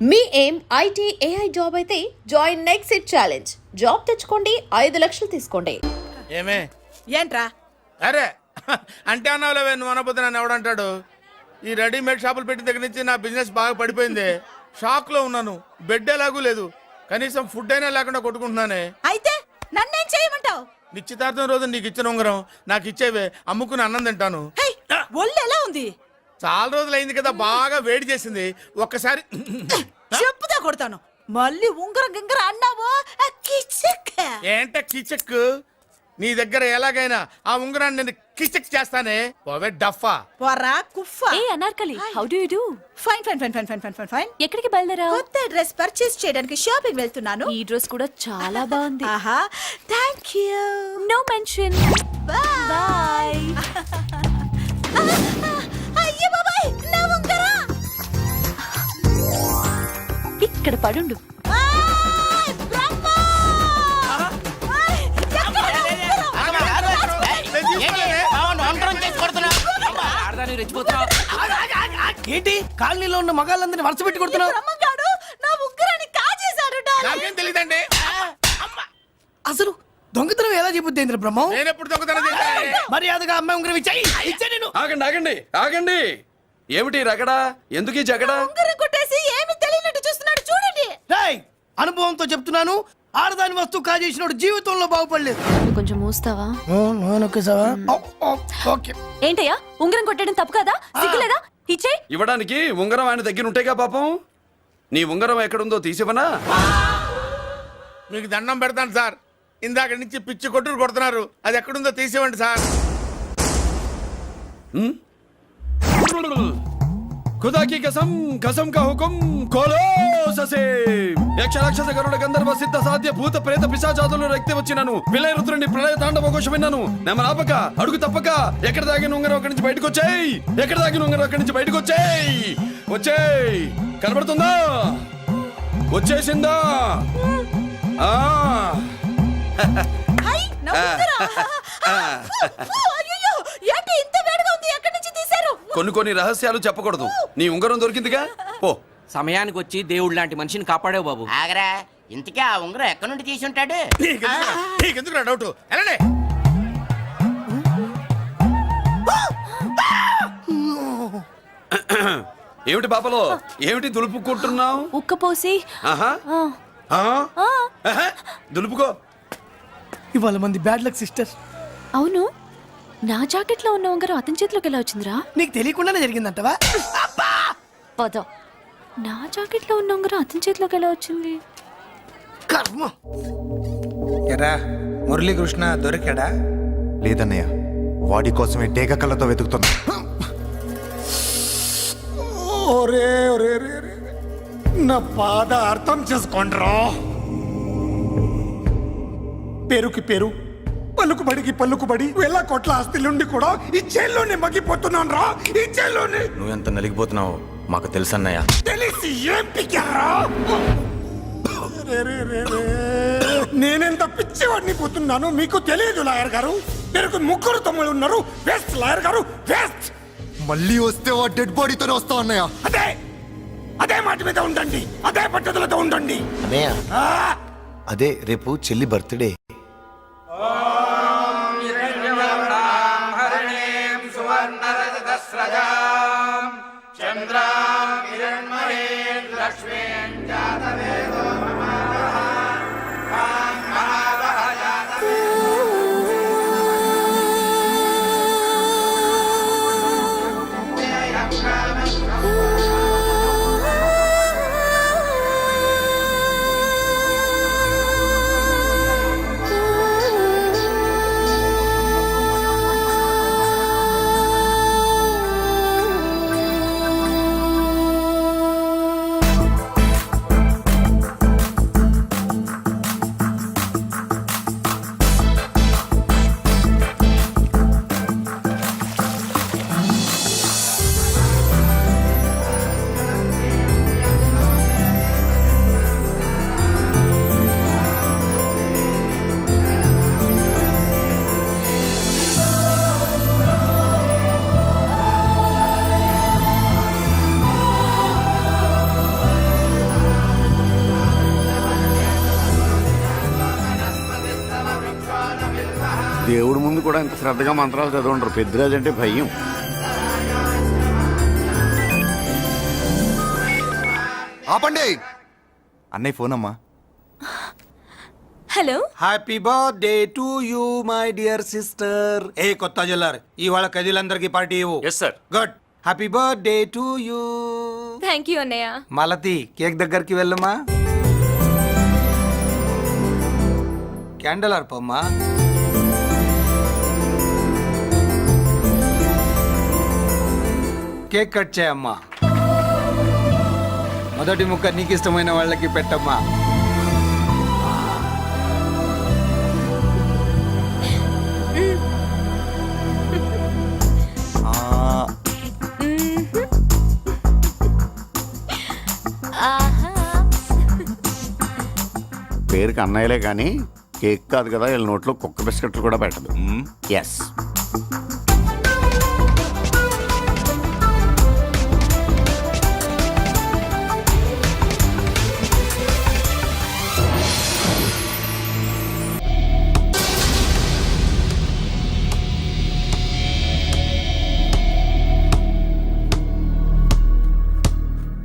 మీ ఏం IT AI job అయితే join next it challenge. Job తెచ్చుకోండి, 5 లక్షలు తీసుకోండి. ఏమే ఏంట్రా? అరే అంటే అన్నావులేవే, నువ్వు అనబోతే నన్ను ఎవడంటాడు. ఈ రెడీమేడ్ షాపులు పెట్టిన దగ్గర నుంచి నా బిజినెస్ బాగా పడిపోయింది. షాక్ లో ఉన్నాను, బెడ్ ఎలాగూ లేదు, కనీసం ఫుడ్ అయినా లేకుండా కొట్టుకుంటున్నానే. అయితే నన్నేం చేయమంటావు? నిశ్చితార్థం రోజు నీకు ఇచ్చిన ఉంగరం నాకు ఇచ్చేవే, అమ్ముకుని అన్నం తింటాను. ఒళ్ళు ఎలా ఉంది? చాలా రోజులు అయింది కదా, బాగా వేడి చేసింది. ఒక్కసారి చెప్పుదా కొడతాను. మళ్ళీ ఉంగరం గింగర అన్నావో ఏంట కిచక్. నీ దగ్గర ఎలాగైనా ఆ ఉంగరాన్ని నేను కిచక్ చేస్తానే. పోవే డఫా. పోరా కుఫా. ఏ Anarkali, how do you do? Fine fine fine fine fine fine fine fine. ఎక్కడికి బయలుదేరావు? కొత్త డ్రెస్ పర్చేస్ చేయడానికి షాపింగ్ వెళ్తున్నాను. ఈ డ్రెస్ కూడా చాలా బాగుంది. ఆహా, థాంక్యూ. No mention. బై. అయ్యో బాబాయ్, నా ఉంగరం ఇక్కడ పడుండు. ఏంటి కాలనీలో ఉన్న మగాళ్ళందరినీ వరుస పెట్టి కొడుతున్నావు? నా ఉంగరాన్ని కాజేశాడు. నాకేం తెలియదండి. అసలు దొంగతనం ఎలా చెబుద్ది బ్రహ్మం? నేను ఎప్పుడు దొంగతనం చేశాను? మర్యాదగా అమ్మాయి ఉంగరం ఇచ్చా నేను. ఆగండి ఆగండి ఆగండి. ఏమిటి రగడా? ఎందుకు జగడా? ఉంగరం కొట్టేసి ఏమి తెలియనట్టు చూస్తున్నాడు, చూడండి. రేయ్, అనుభవంతో చెప్తున్నాను, ఆడదాని వస్తువు కాజేసినోడు జీవితంలో బాగుపడలేదు. కొంచెం మూస్తావా? ఓకే. ఏంటయ్యా, ఉంగరం కొట్టడం తప్పు కదా? సిగ్గులేదా? ఇచ్చే. ఇవ్వడానికి ఉంగరం ఆయన దగ్గర ఉంటేగా పాపం. నీ ఉంగరం ఎక్కడుందో తీసివనా? మీకు దండం పెడతాను సార్, ఇందాక నుంచి పిచ్చి కొట్టుడు కొడుతున్నారు. అది ఎక్కడుందో తీసివ్వండి సార్. खुदा की कसम कसम का हुकुम खोलो ससे యక్ష రాక్షస గరుడ గంధర్వ సిద్ధ సాధ్య భూత ప్రేత పిశాచాదులు రక్తి వచ్చినాను విలయ రుద్రుని ప్రళయ తాండవ ఘోష విన్నాను. నెమలాపక అడుగు తప్పక ఎక్కడ దాగిన ఉంగరం అక్కడి నుంచి బయటకు వచ్చేయ్. ఎక్కడ దాగిన ఉంగరం అక్కడి నుంచి బయటకు వచ్చేయ్. వచ్చేయ్. కనబడుతుందా? వచ్చేసిందా? ఆ హై, నా ఉంగరం. అయ్యో, ఏంటి ఇంత వేడిగా ఉంది? ఎక్కడి నుంచి తీశారు? కొన్ని రహస్యాలు చెప్పకూడదు. నీ ఉంగరం దొరికిందిగా, పో. సమయానికి వచ్చి దేవుడు లాంటి మనిషిని కాపాడావు బాబు. ఆగరా, ఇంతకీ ఆ ఉంగరం ఎక్కడి నుండి తీసి ఉంటాడు? నీకెందుకు డౌట్? వెళ్ళండి. ఏమిటి పాపలో, ఏమిటి దులుపుకుంటున్నావు? ఉక్కపోసి. ఆహా. దులుపుకో. ఇవాళ మంది బ్యాడ్ లక్ సిస్టర్. అవును, నా జాకెట్ లో ఉన్న ఉంగరం అతని చేతిలోకి ఎలా వచ్చిందిరా? నీకు తెలియకుండానే జరిగిందంటవా? పద. నా జాకెట్ లో ఉన్న ఉంగరం అతని చేతిలోకి ఎలా వచ్చింది? కర్మ. ఎరా మురళీకృష్ణ దొరికాడా? లేదన్నయ్య, వాడి కోసమే డేగ కళ్ళతో వెతుకుతున్నా. ఒరే ఒరే రే రే, నా బాధ అర్థం చేసుకోండిరా. పేరుకి పేరు, పలుకుబడికి పలుకుబడి, వేల కోట్ల ఆస్తిలుండి కూడా ఈ జైల్లోనే మగ్గిపోతున్నాను రా. ఈ జైల్లోనే. నువ్వెంత నలిగిపోతున్నావు మాకు తెలుసన్నయ్య. తెలిసి ఏం పిక్కారా? నేనెంత పిచ్చివాడిని పోతున్నాను మీకు తెలియదు లాయర్ గారు. పేరుకు 3 తమ్ముళ్ళు ఉన్నారు. వేస్ట్ లాయర్ గారు, వేస్ట్. మళ్ళీ వస్తే ఆ డెడ్ బాడీతోనే వస్తావు అన్నయ్య. అదే మాట మీద ఉండండి, అదే పట్టుదలతో ఉండండి అన్నయ్య. అదే రేపు చెల్లి బర్త్డే. ముందు కూడా ఇంత శ్రద్ధగా మంత్రాలు చదవంటారు. పెద్దిరాజు అంటే భయం. ఆపండి. అన్నయ్య ఫోన్ అమ్మా. Hello. Happy birthday to you my dear sister. ఏ కొత్త జల్లార్ ఇవాళ కదిలందరికీ పార్టీ ఇవ్వు. Yes sir. Good. Happy birthday to you. Thank you అన్నయ్య. మలతి కేక్ దగ్గరికి వెళ్ళమ్మా. క్యాండల్ ఆర్పమ్మా. కేక్ కట్ చేయమ్మా. మొదటి ముక్క నీకు ఇష్టమైన వాళ్ళకి పెట్టమ్మా. పేరుకి అన్నయ్యలే కానీ కేక్ కాదు కదా, వీళ్ళ నోట్లో కుక్క బిస్కెట్లు కూడా పెట్టదు. ఎస్.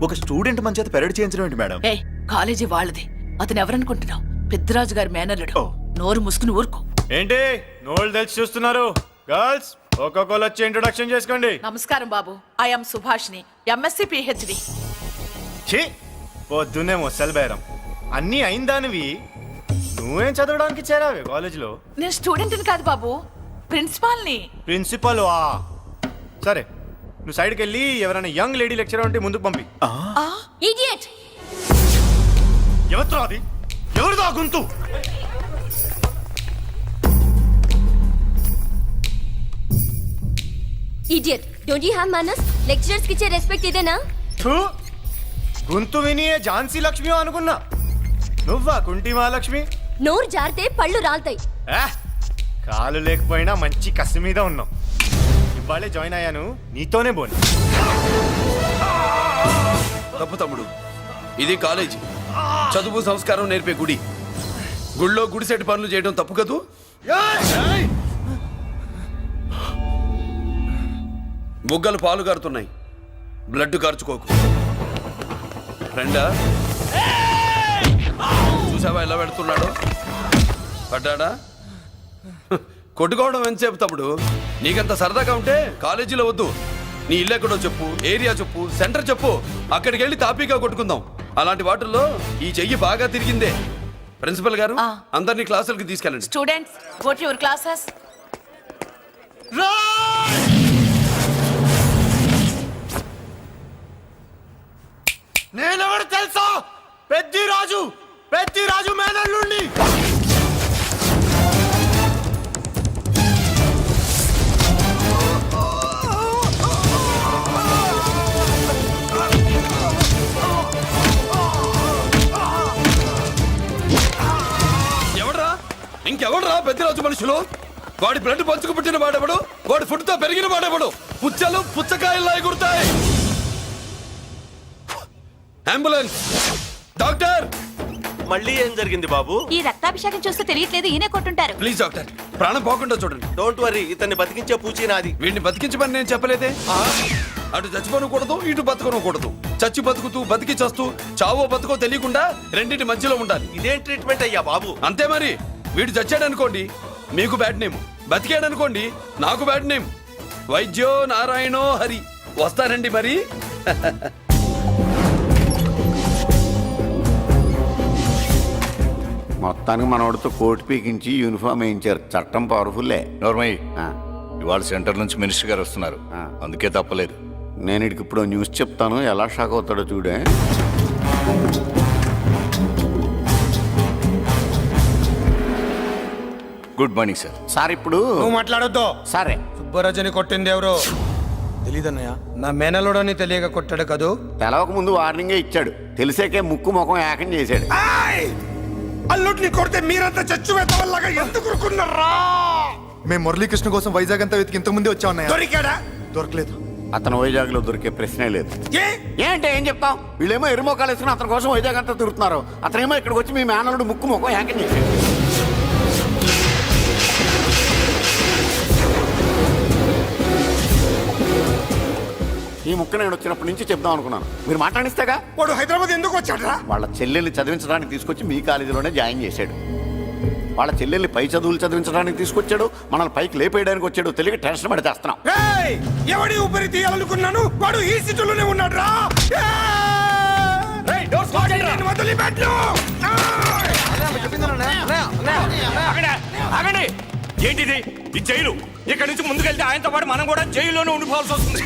ఒక స్టూడెంట్ మన చేత పెరడ్ చేయించడం ఏంటి మేడం? ఏ కాలేజీ వాళ్ళది. అతను ఎవరనుకుంటున్నావు? పెద్దరాజు గారి మేనల్లుడు. నోరు ముసుకుని ఊరుకో. ఏంటి నోళ్ళు తెలిసి చూస్తున్నారు? గర్ల్స్ ఒక్కొక్కరు వచ్చి ఇంట్రొడక్షన్ చేసుకోండి. నమస్కారం బాబు. I'm Subhashini, MSc PhD. ఛీ, పొద్దున్నే మొసలు బేరం అన్నీ అయిందానివి. నువ్వేం చదవడానికి చేరావే కాలేజీలో? నేను స్టూడెంట్ని కాదు బాబు, ప్రిన్సిపాల్ని. ప్రిన్సిపల్ వా? సరే, నువ్వు సైడ్కి వెళ్ళి ఎవరైనా యంగ్ లేడీ లెక్చరర్ ఉంటే ముందుకు పంపి. ఇడియట్. ఎవరితో అది? ఎవరిదో ఆ గొంతు? ఇడియట్. డోంట్ యు హావ్ మనస్? లెక్చరర్స్ కి ఇచ్చే రెస్పెక్ట్ ఇదేనా? థూ, గొంతు విని ఏ ఝాన్సీ లక్ష్మి అనుకున్నా. నువ్వా కుంటి మహాలక్ష్మి? నోరు జారితే పళ్ళు రాల్తాయి. కాలు లేకపోయినా మంచి కసి మీద ఉన్నావు. ఇవాళే జాయిన్ అయ్యాను, నీతోనే బోను. తప్పు తమ్ముడు, ఇది కాలేజీ. చదువు సంస్కారం నేర్పే గుడి. గుళ్ళో గుడిసెట్టి పనులు చేయడం తప్పు కదూ? బుగ్గలు పాలు కారుతున్నాయి, బ్లడ్ కార్చుకోకు. ఫ్రెండా, చూసావా ఎలా పెడుతున్నాడు? పడ్డాడా? కొట్టుకోవడం ఎంతసేపు తమ్ముడు? నీకంత సరదాగా ఉంటే కాలేజీలో వద్దు. నీ ఇల్లు ఎక్కడో చెప్పు, ఏరియా చెప్పు, సెంటర్ చెప్పు, అక్కడికి వెళ్ళి తాపీగా కొట్టుకుందాం. అలాంటి వాటిల్లో ఈ చెయ్యి బాగా తిరిగిందే. ప్రిన్సిపల్ గారు, అందరినీ క్లాసులకి తీసుకెళ్ళండి. Students, go to your classes. నేనెవరు తెలుసా? పెద్దిరాజు, పెద్దిరాజు మేనల్లుండి. ఇంకెవడరా పెద్దరాజు మనుషులు? వాడి బ్లడ్ పంచుకు పుట్టిన వాడెవడు? వాడి ఫుడ్ తో పెరిగిన వాడెవడు? పుచ్చలు పుచ్చకాయల్లా ఎగురుతాయి. Ambulance, doctor. మళ్ళీ ఏం జరిగింది బాబు? ఈ రక్తాభిషేకం చూస్తే తెలియట్లేదు, ఈయనే కొట్టుంటారు. ప్లీజ్ డాక్టర్, ప్రాణం పోకుండా చూడండి. డోంట్ వరీ, ఇతన్ని బతికించే పూచి నాది. వీడిని బతికించమని నేను చెప్పలేదే. అటు చచ్చిపోనకూడదు, ఇటు బతకనకూడదు. చచ్చి బతుకుతూ బతికి చస్తూ చావో బతుకో తెలియకుండా రెండింటి మధ్యలో ఉండాలి. ఇదేం ట్రీట్మెంట్ అయ్యా బాబు? అంతే మరి. వీడు చచ్చాడనుకోండి మీకు బ్యాడ్ నేమ్, బతికాడనుకోండి నాకు బ్యాడ్ నేమ్. వైద్యో నారాయణో హరి. వస్తానండి మరి. మొత్తానికి మనోడితో కోట్ పీకించి యూనిఫామ్ వేయించారు. చట్టం పవర్ఫుల్లే. నోర్మయ్య, ఇవాళ సెంటర్ నుంచి మినిస్టర్ గారు వస్తున్నారు, అందుకే తప్పలేదు. నేను ఇడికి ఇప్పుడు న్యూస్ చెప్తాను, ఎలా షాక్ అవుతాడో చూడే. Good morning sir. సార్ ఇప్పుడు నువ్వు మాట్లాడొద్దు. సరే, సుబ్బరాజుని కొట్టింది ఎవరు? తెలీదన్నయ్య. నా మేనలోడని తెలియక కొట్టాడు కదూ. తెలవక ముందు వార్నింగే ఇచ్చాడు, తెలిసాకే ముక్కు ముఖం ఏకం చేశాడు. అల్లుడిని కొడితే మీరంతా చచ్చు వెతవల్లాగా ఎందుకు ఊరుకున్నారా? మేము మురళీకృష్ణ కోసం వైజాగ్ అంతా వెతికి ఇంతకు ముందే వచ్చా ఉన్నాయా? దొరికాడా? దొరకలేదు. అతను వైజాగ్ లో దొరికే ప్రశ్నే లేదు. ఏంటే ఏం చెప్తాం? వీళ్ళేమో ఎరుమోకాలు వేసుకుని అతని కోసం వైజాగ్ అంతా తిరుగుతున్నారు. అతనేమో ఇక్కడికి వచ్చి మీ మేనలుడు ముక్కు ముఖం ఏకం చేశాడు. ఈ ముక్క నేను వచ్చినప్పటి నుంచి చెప్దాం అనుకున్నాను మీరు మాట్లాడిస్తేగా. వాడు హైదరాబాద్ ఎందుకు వచ్చాడరా? వాళ్ళ చెల్లెల్ని చదివించడానికి తీసుకొచ్చి మీ కాలేజీలోనే జాయిన్ చేశాడు. వాళ్ళ చెల్లెల్ని పై చదువులు చదివించడానికి తీసుకొచ్చాడు, మనల్ని పైకి లేపేయడానికి వచ్చాడు. తెలియక టెన్షన్ పడి చేస్తున్నాం. ఏయ్! ఎవడి ఊపిరి తీయాలనుకున్నాను వాడు ఈ సీటులోనే ఉన్నాడు రా. వదిలిపెట్టు. ఆగండి, ఏంటిది ఈ జైలు? ఇక్కడ నుంచి ముందుకెళ్తే ఆయనతో పాటు మనం కూడా జైల్లోనే ఉండిపోవాల్సి వస్తుంది.